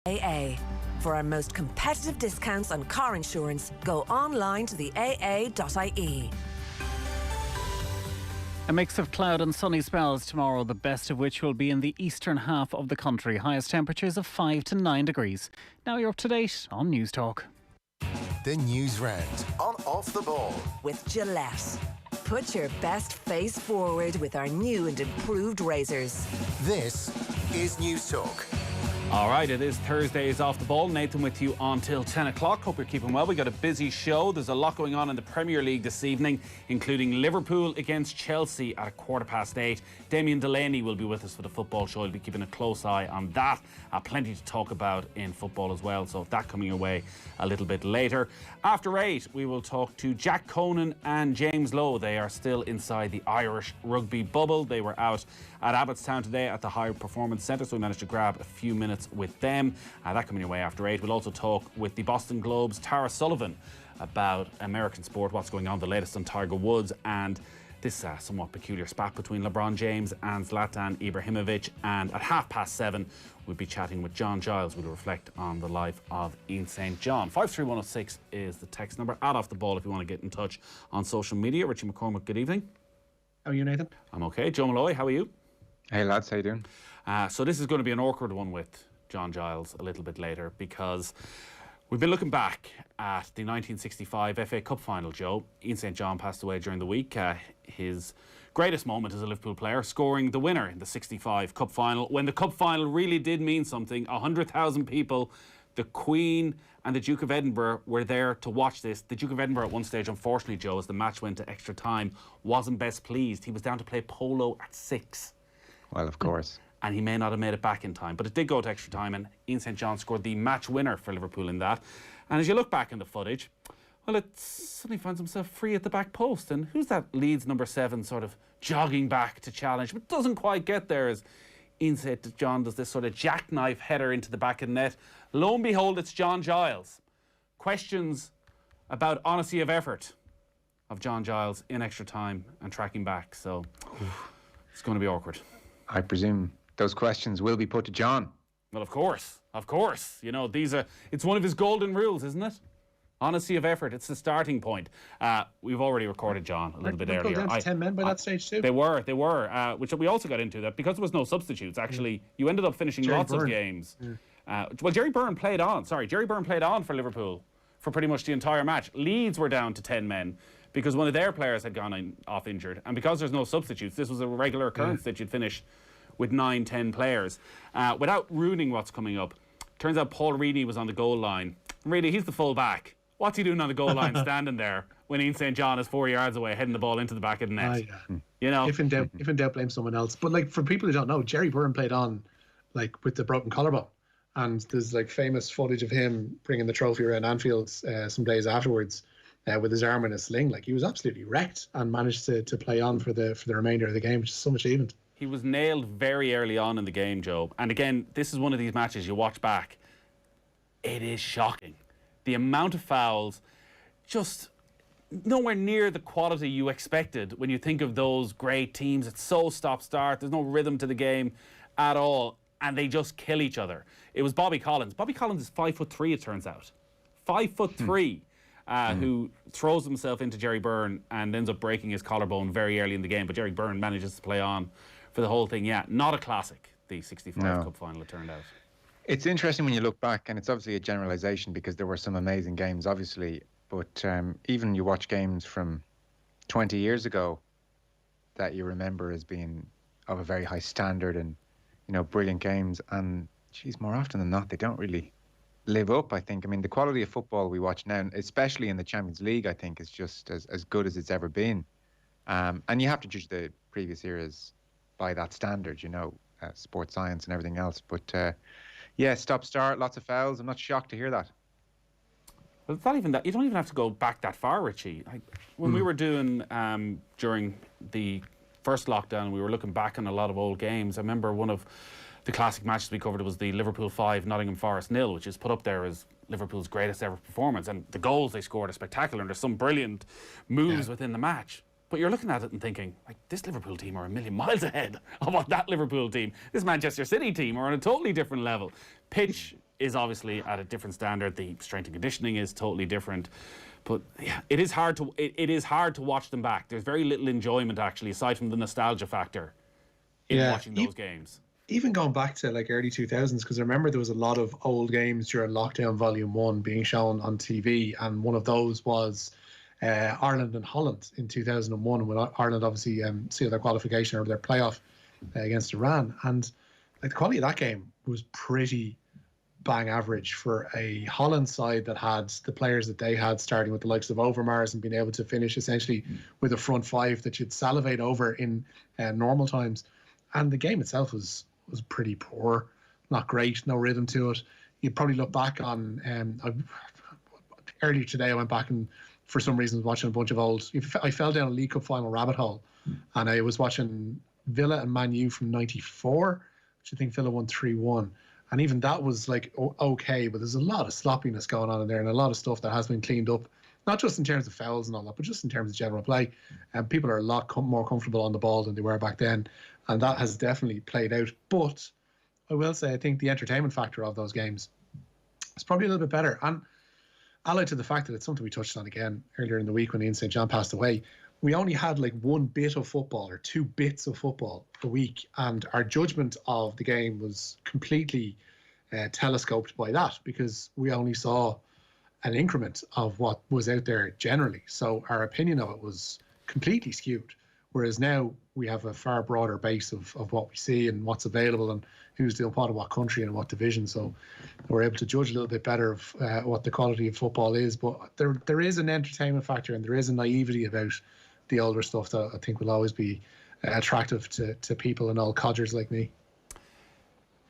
AA. For our most competitive discounts on car insurance, go online to the aa.ie. A mix of cloud and sunny spells tomorrow, the best of which will be in the eastern half of the country. Highest temperatures of 5 to 9 degrees. Now you're up to date on News Talk. The Newsround on Off the Ball. With Gillette. Put your best face forward with our new and improved razors. This is News Talk. All right, it is Thursdays Off the Ball. Nathan with you until 10 o'clock. Hope you're keeping well. We got a busy show. There's a lot going on in the Premier League this evening, including Liverpool against Chelsea at 8:15. Damien Delaney will be with us for the football show. He'll be keeping a close eye on that. Plenty to talk about in football as well, so that coming your way a little bit later. After 8, we will talk to Jack Conan and James Lowe. They are still inside the Irish rugby bubble. They were out at Abbottstown today at the High Performance Centre, so we managed to grab a few minutes with them. That coming your way after 8. We'll also talk with the Boston Globe's Tara Sullivan about American sport, what's going on, the latest on Tiger Woods, and this somewhat peculiar spat between LeBron James and Zlatan Ibrahimovic. And at 7:30, we'll be chatting with John Giles. We'll reflect on the life of Ian St. John. 53106 is the text number. Add Off the Ball if you want to get in touch on social media. Richie McCormack, good evening. How are you, Nathan? I'm okay. Joe Molloy, how are you? Hey lads, how you doing? So this is going to be an awkward one with John Giles a little bit later, because we've been looking back at the 1965 FA Cup final, Joe. Ian St. John passed away during the week. His greatest moment as a Liverpool player, scoring the winner in the 65 Cup final, when the Cup final really did mean something. 100,000 people, the Queen and the Duke of Edinburgh were there to watch this. The Duke of Edinburgh at one stage, unfortunately, Joe, as the match went to extra time, wasn't best pleased. He was down to play polo at 6. Well, of course. And he may not have made it back in time, but it did go to extra time, and Ian St. John scored the match winner for Liverpool in that. And as you look back in the footage, well, it suddenly finds himself free at the back post, and who's that Leeds number 7 sort of jogging back to challenge, but doesn't quite get there as Ian St. John does this sort of jackknife header into the back of the net. Lo and behold, it's John Giles. Questions about honesty of effort of John Giles in extra time and tracking back, so it's going to be awkward. I presume those questions will be put to John. Well, of course. You know, it's one of his golden rules, isn't it? Honesty of effort, it's the starting point. We've already recorded John a little bit earlier. Down to 10 men by that stage too. They were, which we also got into that because there was no substitutes, actually. You ended up finishing lots of games. Well, Jerry Byrne played on for Liverpool for pretty much the entire match. Leeds were down to 10 men because one of their players had gone off injured. And because there's no substitutes, this was a regular occurrence that you'd finish with 9-10 players. Without ruining what's coming up, turns out Paul Reedy was on the goal line. Really, he's the full back. What's he doing on the goal line standing there when Ian St. John is 4 yards away heading the ball into the back of the net? You know? If in doubt, blame someone else. But like, for people who don't know, Jerry Byrne played on like with the broken collarbone. And there's like famous footage of him bringing the trophy around Anfield some days afterwards with his arm in a sling. Like, he was absolutely wrecked and managed to play on for the remainder of the game, which is some achievement. He was nailed very early on in the game, Joe. And again, this is one of these matches you watch back. It is shocking. The amount of fouls, just nowhere near the quality you expected when you think of those great teams. It's so stop-start. There's no rhythm to the game at all. And they just kill each other. It was Bobby Collins. Bobby Collins is 5'3", it turns out. 5'3", who throws himself into Jerry Byrne and ends up breaking his collarbone very early in the game. But Jerry Byrne manages to play on for the whole thing. Yeah, not a classic, the 65 Cup final, it turned out. It's interesting when you look back, and it's obviously a generalisation because there were some amazing games, obviously. But even you watch games from 20 years ago that you remember as being of a very high standard and, you know, brilliant games. And, geez, more often than not, they don't really live up, I think. I mean, the quality of football we watch now, especially in the Champions League, I think, is just as good as it's ever been. And you have to judge the previous eras by that standard, you know, sports science and everything else. But, yeah, stop-start, lots of fouls. I'm not shocked to hear that. Well, it's not even that. You don't even have to go back that far, Richie. When we were doing, during the first lockdown, we were looking back on a lot of old games. I remember one of the classic matches we covered was the Liverpool 5, Nottingham Forest 0, which is put up there as Liverpool's greatest ever performance. And the goals they scored are spectacular, and there's some brilliant moves within the match. But you're looking at it and thinking, like, this Liverpool team are a million miles ahead of what that Liverpool team, this Manchester City team, are on a totally different level. Pitch is obviously at a different standard. The strength and conditioning is totally different. But yeah, it is hard to watch them back. There's very little enjoyment actually, aside from the nostalgia factor in watching those games. Even going back to like early 2000s, because I remember there was a lot of old games during lockdown volume 1 being shown on TV, and one of those was Ireland and Holland in 2001, when Ireland obviously sealed their qualification or their playoff against Iran. And like the quality of that game was pretty bang average for a Holland side that had the players that they had, starting with the likes of Overmars and being able to finish essentially with a front five that you'd salivate over in normal times. And the game itself was pretty poor, not great, no rhythm to it. You'd probably look back on earlier today I went back and for some reason was watching a bunch of old, I fell down a League Cup final rabbit hole, and I was watching Villa and Man U from 94, which I think Villa won 3-1. And even that was like okay, but there's a lot of sloppiness going on in there and a lot of stuff that has been cleaned up, not just in terms of fouls and all that, but just in terms of general play. And people are a lot more comfortable on the ball than they were back then. And that has definitely played out. But I will say, I think the entertainment factor of those games is probably a little bit better. And allied to the fact that it's something we touched on again earlier in the week when Ian St. John passed away, we only had like one bit of football or two bits of football a week. And our judgment of the game was completely telescoped by that, because we only saw an increment of what was out there generally. So our opinion of it was completely skewed. Whereas now we have a far broader base of what we see and what's available and who's doing what country and what division. So we're able to judge a little bit better of what the quality of football is. But there is an entertainment factor and there is a naivety about the older stuff that I think will always be attractive to people and all codgers like me.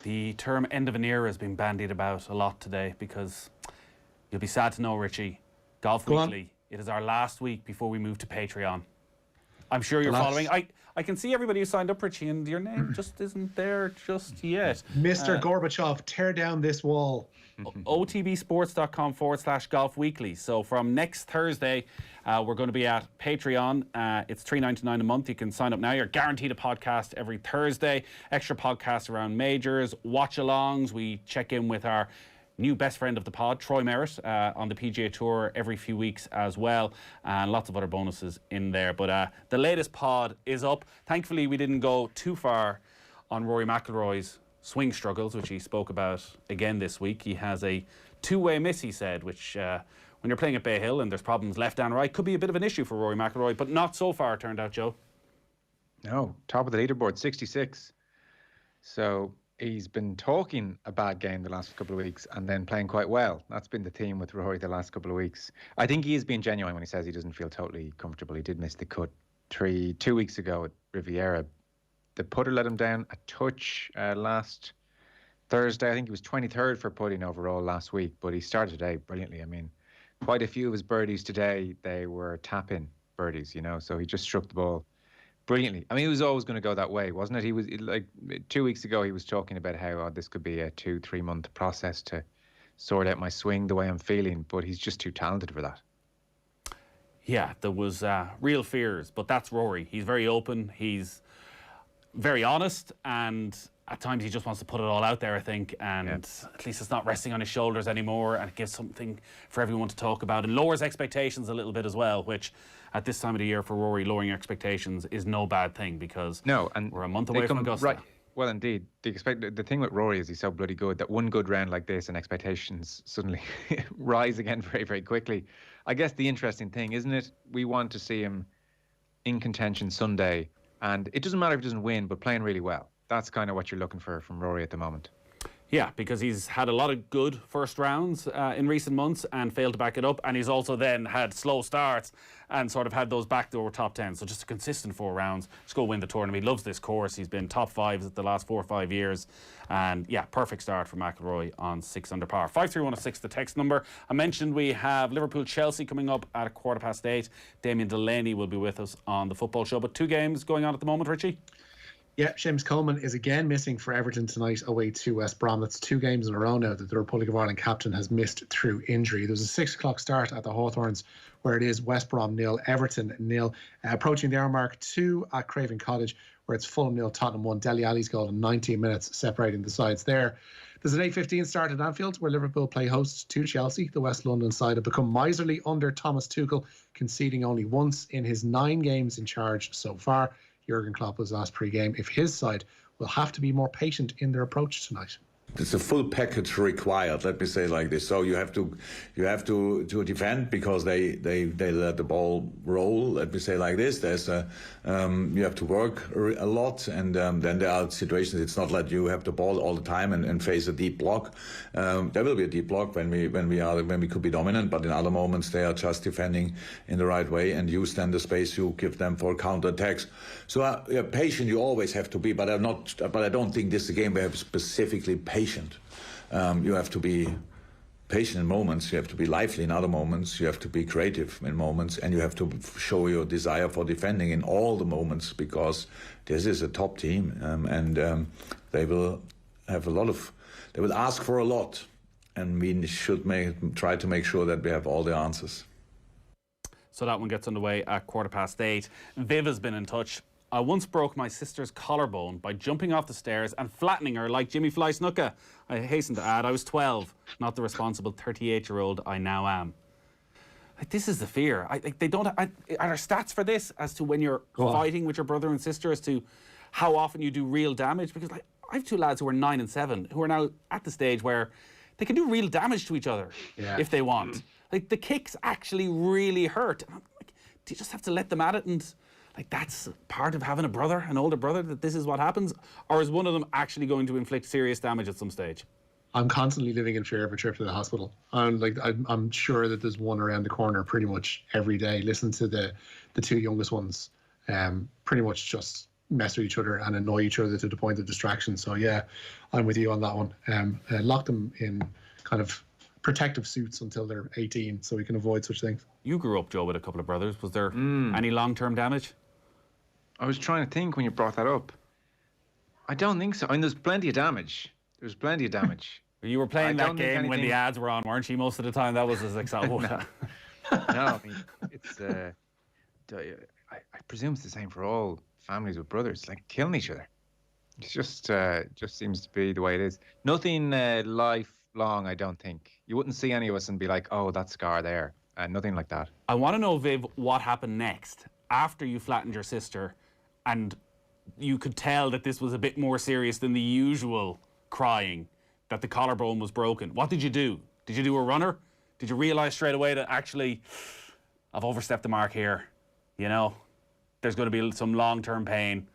The term end of an era has been bandied about a lot today, because you'll be sad to know, Richie, Golf Weekly, it is our last week before we move to Patreon. I'm sure you're following. I can see everybody who signed up, Richie, and your name just isn't there just yet. Mr. Gorbachev, tear down this wall. OTBsports.com/Golf Weekly. So from next Thursday, we're going to be at Patreon. It's $3.99 a month. You can sign up now. You're guaranteed a podcast every Thursday. Extra podcasts around majors, watch-alongs. We check in with our new best friend of the pod, Troy Merritt, on the PGA Tour every few weeks as well, and lots of other bonuses in there. But the latest pod is up. Thankfully, we didn't go too far on Rory McIlroy's swing struggles, which he spoke about again this week. He has a two-way miss, he said, which when you're playing at Bay Hill and there's problems left and right, could be a bit of an issue for Rory McIlroy, but not so far, it turned out, Joe. No, top of the leaderboard, 66. So he's been talking a bad game the last couple of weeks and then playing quite well. That's been the theme with Rory the last couple of weeks. I think he is being genuine when he says he doesn't feel totally comfortable. He did miss the cut 2 weeks ago at Riviera. The putter let him down a touch last Thursday. I think he was 23rd for putting overall last week, but he started today brilliantly. I mean, quite a few of his birdies today, they were tap-in birdies, so he just struck the ball brilliantly. I mean, it was always going to go that way, wasn't it? He was like 2 weeks ago, he was talking about how this could be a 2-3 month process to sort out my swing the way I'm feeling, but he's just too talented for that. Yeah, there was real fears, but that's Rory. He's very open, he's very honest, and at times he just wants to put it all out there, I think, and at least it's not resting on his shoulders anymore, and it gives something for everyone to talk about and lowers expectations a little bit as well, which at this time of the year for Rory, lowering expectations is no bad thing, because we're a month away from Augusta. Right. Well, indeed. The thing with Rory is he's so bloody good that one good round like this and expectations suddenly rise again very, very quickly. I guess the interesting thing, isn't it? We want to see him in contention Sunday, and it doesn't matter if he doesn't win, but playing really well. That's kind of what you're looking for from Rory at the moment. Yeah, because he's had a lot of good first rounds in recent months and failed to back it up, and he's also then had slow starts and sort of had those backdoor top 10. So just a consistent 4 rounds. Just go win the tournament. He loves this course. He's been top 5s at the last 4 or 5 years. And yeah, perfect start for McIlroy on 6 under par. 53106, the text number. I mentioned we have Liverpool-Chelsea coming up at 8:15. Damien Delaney will be with us on the football show. But 2 games going on at the moment, Richie? Yeah, Seamus Coleman is again missing for Everton tonight away to West Brom. That's 2 games in a row now that the Republic of Ireland captain has missed through injury. There's a 6 o'clock start at the Hawthorns, where it is West Brom 0, Everton 0. Approaching the hour mark 2 at Craven Cottage, where it's Fulham 0, Tottenham 1. Dele Alli's goal in 19 minutes separating the sides there. There's an 8:15 start at Anfield where Liverpool play host to Chelsea. The West London side have become miserly under Thomas Tuchel, conceding only once in his 9 games in charge so far. Jurgen Klopp was asked pre-game if his side will have to be more patient in their approach tonight. It's a full package required. Let me say it like this. So you have to defend because they let the ball roll. Let me say it like this. There's you have to work a lot, and then there are situations. It's not that you have the ball all the time and face a deep block. There will be a deep block when we could be dominant, but in other moments they are just defending in the right way and use then the space you give them for counter attacks. So patient you always have to be, but I don't think this is a game where specifically patient. You have to be patient in moments, you have to be lively in other moments, you have to be creative in moments, and you have to show your desire for defending in all the moments, because this is a top team, and they will have they will ask for a lot, and we should try to make sure that we have all the answers. So that one gets underway at 8:15. Viv has been in touch. I once broke my sister's collarbone by jumping off the stairs and flattening her like Jimmy Fly Snuka. I hasten to add, I was 12, not the responsible 38-year-old I now am. This is the fear. Are there stats for this as to when you're fighting with your brother and sister as to how often you do real damage? Because I have 2 lads who are 9 and 7 who are now at the stage where they can do real damage to each other if they want. The kicks actually really hurt. Do you just have to let them at it and... that's part of having a brother, an older brother, that this is what happens? Or is one of them actually going to inflict serious damage at some stage? I'm constantly living in fear of a trip to the hospital. I'm sure that there's one around the corner pretty much every day. Listen to the 2 youngest ones pretty much just mess with each other and annoy each other to the point of distraction. So yeah, I'm with you on that one. Lock them in kind of protective suits until they're 18 so we can avoid such things. You grew up, Joe, with a couple of brothers. Was there any long-term damage? I was trying to think when you brought that up. I don't think so. I mean, there's plenty of damage. There's plenty of damage. You were playing that game when the ads were on, weren't you, most of the time? That was as exciting. No, I mean, it's... I presume it's the same for all families with brothers, like killing each other. It's just seems to be the way it is. Nothing lifelong, I don't think. You wouldn't see any of us and be like, oh, that scar there. Nothing like that. I want to know, Viv, what happened next after you flattened your sister and you could tell that this was a bit more serious than the usual crying, that the collarbone was broken. What did you do? Did you do a runner? Did you realise straight away that actually I've overstepped the mark here? You know, there's going to be some long-term pain.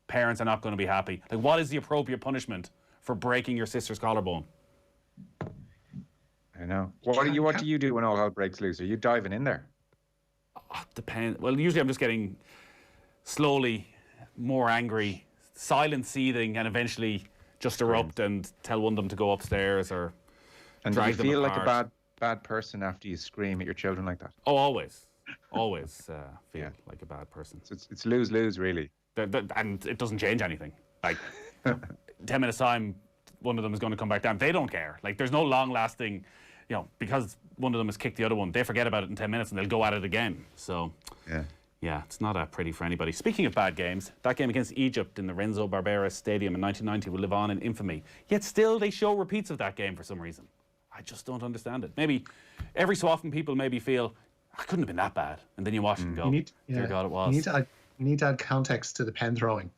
Parents are not going to be happy. What is the appropriate punishment for breaking your sister's collarbone? I know. What do you do when all hell breaks loose? Are you diving in there? Depends. Well, usually I'm just getting slowly more angry, silent seething, and eventually just erupt and tell one of them to go upstairs or and drag do you feel them apart. Like a bad person after you scream at your children like that? Oh, always feel like a bad person. So it's lose-lose, really. And it doesn't change anything. 10 minutes time, one of them is going to come back down. They don't care. There's no long-lasting, because one of them has kicked the other one, they forget about it in 10 minutes and they'll go at it again. So, yeah, it's not pretty for anybody. Speaking of bad games, that game against Egypt in the Renzo Barbera Stadium in 1990 will live on in infamy. Yet still they show repeats of that game for some reason. I just don't understand it. Maybe every so often people maybe feel, I couldn't have been that bad. And then you watch it and go, dear God, it was. You need to add context to the pen throwing,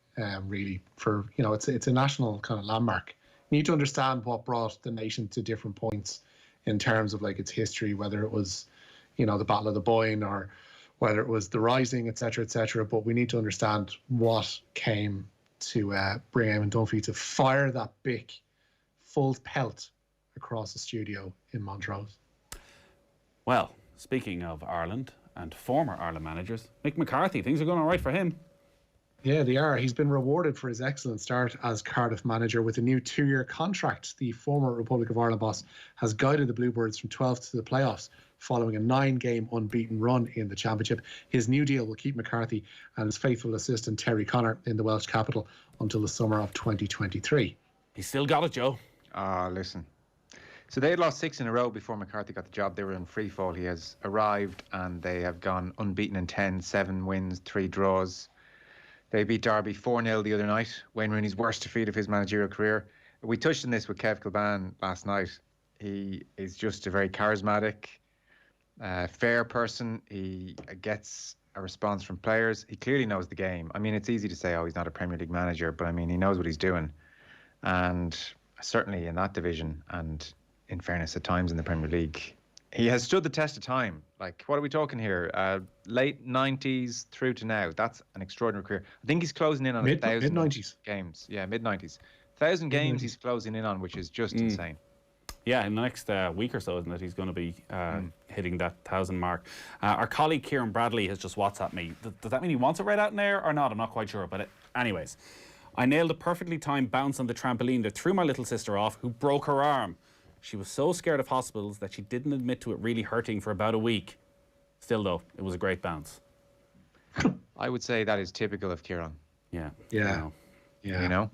really, for, it's a national kind of landmark. You need to understand what brought the nation to different points in terms of its history, whether it was, the Battle of the Boyne or whether it was the Rising, etc., etc. But we need to understand what came to bring Eamon Dunphy to fire that big full pelt across the studio in Montrose. Well, speaking of Ireland and former Ireland managers, Mick McCarthy, things are going all right for him. Yeah, they are. He's been rewarded for his excellent start as Cardiff manager with a new 2-year contract. The former Republic of Ireland boss has guided the Bluebirds from 12th to the playoffs following a 9-game unbeaten run in the championship. His new deal will keep McCarthy and his faithful assistant Terry Connor in the Welsh capital until the summer of 2023. He's still got it, Joe. Listen. So they had lost 6 in a row before McCarthy got the job. They were in free fall. He has arrived and they have gone unbeaten in 10, 7 wins, 3 draws. They beat Derby 4-0 the other night. Wayne Rooney's worst defeat of his managerial career. We touched on this with Kev Kilban last night. He is just a very charismatic, fair person. He gets a response from players. He clearly knows the game. I mean, it's easy to say, oh, he's not a Premier League manager, but I mean, he knows what he's doing. And certainly in that division, and in fairness, at times in the Premier League, he has stood the test of time. Like, what are we talking here? Late 90s through to now. That's an extraordinary career. I think he's closing in on 1,000 mid-90s games. Yeah, mid-90s. 1,000 games he's closing in on, which is just insane. Yeah, in the next week or so, isn't it? He's going to be hitting that 1,000 mark. Our colleague Kieran Bradley has just WhatsApped me. Does that mean he wants it right out in there or not? I'm not quite sure. But anyways, I nailed a perfectly timed bounce on the trampoline that threw my little sister off, who broke her arm. She was so scared of hospitals that she didn't admit to it really hurting for about a week. Still, though, it was a great bounce. I would say that is typical of Kieran. Yeah. Yeah. You know?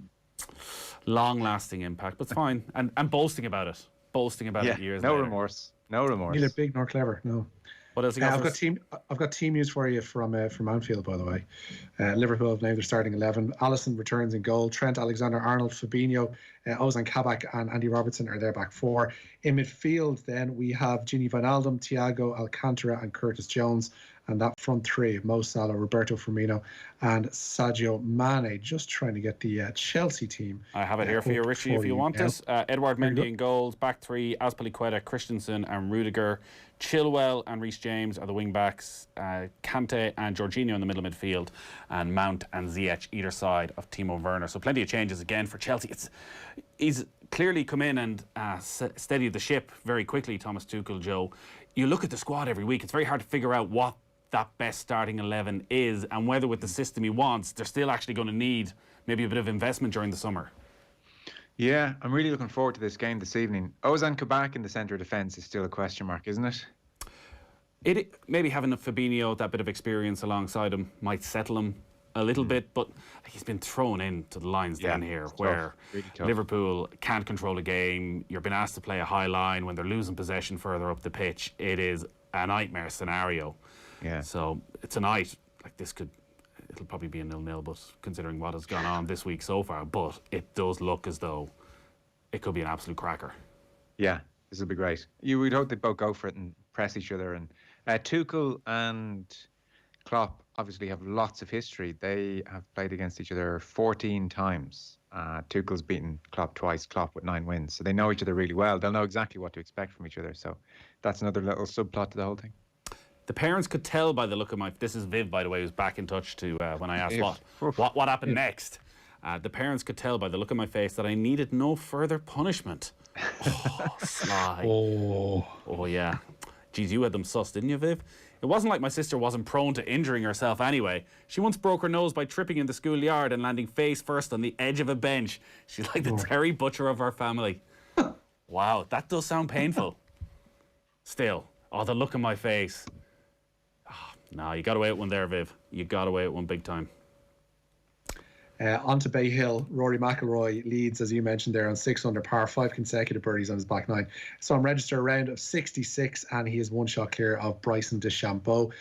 Long-lasting impact, but it's fine. And boasting about it. Boasting about it years no later. remorse. No remorse. Neither big nor clever. No. What else you got? I've got team news for you from Anfield, by the way. Liverpool have named their starting 11. Alisson returns in goal. Trent Alexander-Arnold, Fabinho, Ozan Kabak and Andy Robertson are their back four. In midfield, then we have Gini Wijnaldum, Thiago Alcantara, and Curtis Jones. And that front three, Mo Salah, Roberto Firmino, and Sadio Mane, just trying to get the Chelsea team. I have it here for you, Richie, if you want it. Edouard Mendy in goals, back three, Azpilicueta, Christensen and Rudiger. Chilwell and Reece James are the wing-backs. Kante and Jorginho in the middle midfield. And Mount and Ziyech either side of Timo Werner. So plenty of changes again for Chelsea. He's clearly come in and steadied the ship very quickly, Thomas Tuchel, Joe. You look at the squad every week, it's very hard to figure out what that best starting 11 is, and whether with the system he wants, they're still actually going to need maybe a bit of investment during the summer. Yeah, I'm really looking forward to this game this evening. Ozan Kabak in the centre of defence is still a question mark, isn't it? Maybe having a Fabinho, that bit of experience alongside him, might settle him a little bit, but he's been thrown into the lines down here where really Liverpool can't control a game. You're being asked to play a high line when they're losing possession further up the pitch. It is a nightmare scenario. Yeah. So tonight, like this it'll probably be a 0-0, but considering what has gone on this week so far, but it does look as though it could be an absolute cracker. Yeah, this will be great. You would hope they both go for it and press each other. And Tuchel and Klopp obviously have lots of history. They have played against each other 14 times. Tuchel's beaten Klopp twice, Klopp with 9 wins. So they know each other really well. They'll know exactly what to expect from each other. So that's another little subplot to the whole thing. The parents could tell by the look of my... This is Viv, by the way, who's back in touch to when I asked what happened next. The parents could tell by the look of my face that I needed no further punishment. Oh, Sly. Oh, yeah. Geez, you had them sussed, didn't you, Viv? It wasn't like my sister wasn't prone to injuring herself anyway. She once broke her nose by tripping in the schoolyard and landing face first on the edge of a bench. She's like the Terry Butcher of our family. Wow, that does sound painful. Still, the look on my face... No, you got away with one there, Viv. You got away with one big time. On to Bay Hill, Rory McIlroy leads, as you mentioned there, on 6 under par, 5 consecutive birdies on his back 9. So on register a round of 66, and he is 1 shot clear of Bryson DeChambeau.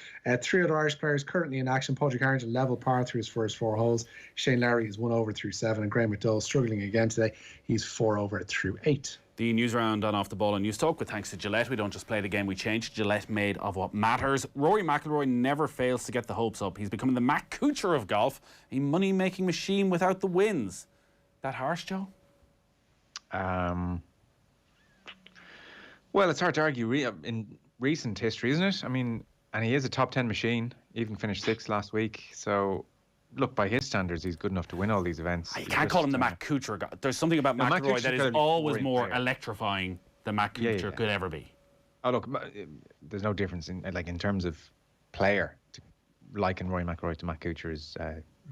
3 other Irish players currently in action. Padraig Harrington level par through his first 4 holes. Shane Lowry is 1 over through 7, and Graham McDowell struggling again today. He's 4 over through 8. The news round on Off the Ball and News Talk with thanks to Gillette. We don't just play the game, we change. Gillette made of what matters. Rory McIlroy never fails to get the hopes up. He's becoming the Matt Kuchar of golf, a money-making machine without the wins. That harsh, Joe? Well, it's hard to argue in recent history, isn't it? I mean, and he is a top 10 machine. Even finished 6th last week. So, look, by his standards, he's good enough to win all these events. You can't call him the Matt Kuchar guy. There's something about McIlroy that is always more electrifying than Matt Kuchar could ever be. Oh, look, there's no difference in terms of player. To liken Rory McIlroy to Matt Kuchar is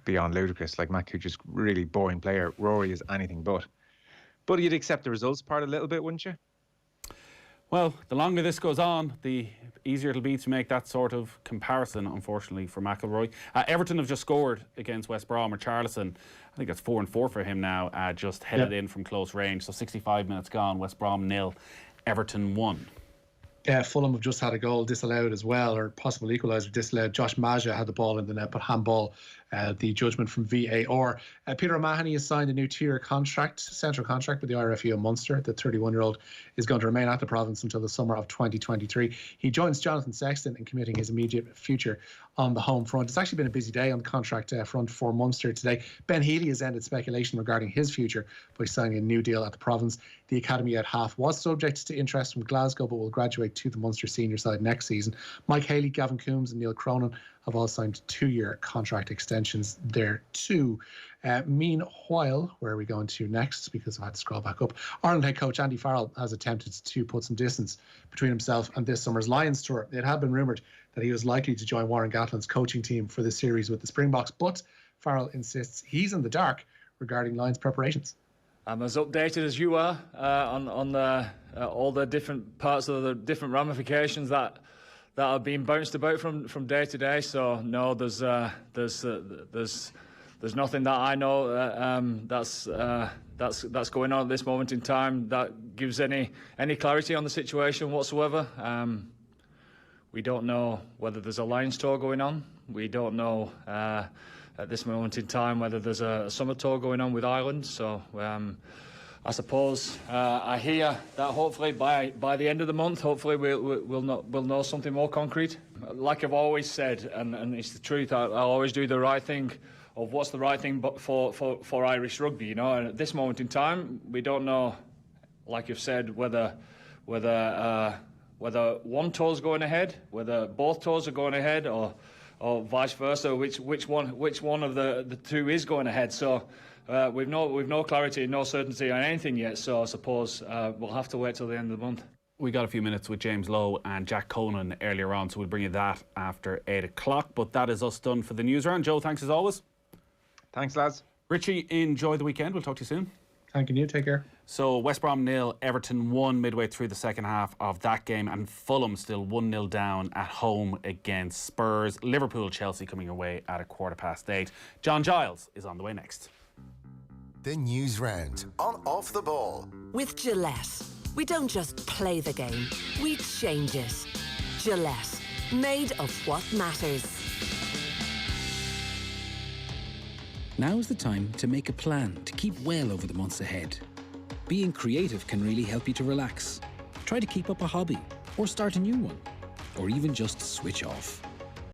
beyond ludicrous. Like, Matt Kuchar's really boring player. Rory is anything but. But you'd accept the results part a little bit, wouldn't you? Well, the longer this goes on, the easier it'll be to make that sort of comparison, unfortunately, for McIlroy. Everton have just scored against West Brom, or Charleston. I think that's 4-4 for him now, just headed in from close range. So 65 minutes gone, West Brom 0, Everton 1. Fulham have just had a goal disallowed as well, or possible equaliser disallowed. Josh Maja had the ball in the net, but handball, the judgment from VAR. Peter O'Mahony has signed a new 2-year contract, central contract with the IRFU and Munster. The 31-year-old is going to remain at the province until the summer of 2023. He joins Jonathan Sexton in committing his immediate future on the home front. It's actually been a busy day on the contract front for Munster today. Ben Healy has ended speculation regarding his future by signing a new deal at the province. The academy at half was subject to interest from Glasgow, but will graduate to the Munster senior side next season. Mike Haley, Gavin Coombs and Neil Cronin have all signed 2-year contract extensions there too. Meanwhile, where are we going to next? Because I had to scroll back up. Ireland head coach Andy Farrell has attempted to put some distance between himself and this summer's Lions tour. It had been rumoured that he was likely to join Warren Gatland's coaching team for the series with the Springboks, but Farrell insists he's in the dark regarding Lions preparations. I'm as updated as you are on all the different parts of the different ramifications that are being bounced about from day to day. So no, there's nothing that I know that's going on at this moment in time that gives any clarity on the situation whatsoever. We don't know whether there's a Lions tour going on. We don't know at this moment in time whether there's a summer tour going on with Ireland. So I suppose I hear that hopefully by the end of the month, hopefully we'll know something more concrete. Like I've always said, and it's the truth, I'll always do the right thing of what's the right thing for Irish rugby, you know. And at this moment in time, we don't know, like you've said, whether one tour's going ahead, whether both tours are going ahead, or vice versa, which one of the two is going ahead. So we've no clarity, no certainty on anything yet. So I suppose we'll have to wait till the end of the month. We got a few minutes with James Lowe and Jack Conan earlier on, so we'll bring you that after 8 o'clock. But that is us done for the news round. Joe, thanks as always. Thanks, lads. Richie, enjoy the weekend. We'll talk to you soon. Thank you. Take care. So West Brom 0, Everton 1 midway through the second half of that game, and Fulham still 1-0 down at home against Spurs. Liverpool, Chelsea coming away at 8:15. John Giles is on the way next. The news round on Off the Ball. With Gillette, we don't just play the game, we change it. Gillette, made of what matters. Now's the time to make a plan to keep well over the months ahead. Being creative can really help you to relax. Try to keep up a hobby, or start a new one, or even just switch off.